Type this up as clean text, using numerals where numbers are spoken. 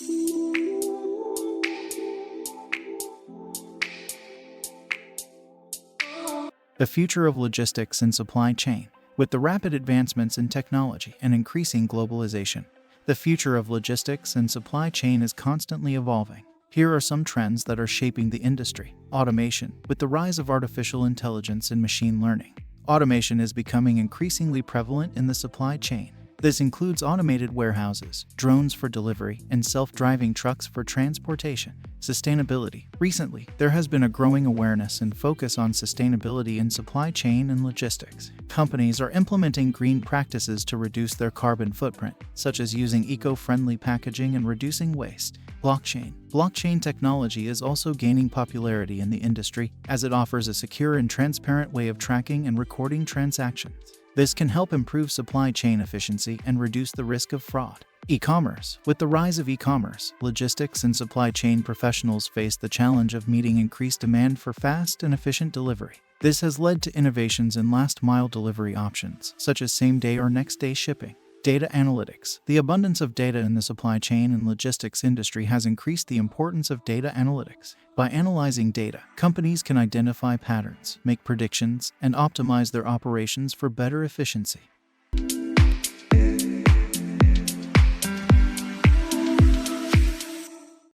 The future of logistics and supply chain. With the rapid advancements in technology and increasing globalization, the future of logistics and supply chain is constantly evolving. Here are some trends that are shaping the industry. Automation. With the rise of artificial intelligence and machine learning, automation is becoming increasingly prevalent in the supply chain. This includes automated warehouses, drones for delivery, and self-driving trucks for transportation. Sustainability. Recently, there has been a growing awareness and focus on sustainability in supply chain and logistics. Companies are implementing green practices to reduce their carbon footprint, such as using eco-friendly packaging and reducing waste. Blockchain. Blockchain technology is also gaining popularity in the industry as it offers a secure and transparent way of tracking and recording transactions. This can help improve supply chain efficiency and reduce the risk of fraud. E-commerce. With the rise of e-commerce, logistics and supply chain professionals face the challenge of meeting increased demand for fast and efficient delivery. This has led to innovations in last-mile delivery options, such as same-day or next-day shipping. Data analytics. The abundance of data in the supply chain and logistics industry has increased the importance of data analytics. By analyzing data, companies can identify patterns, make predictions, and optimize their operations for better efficiency.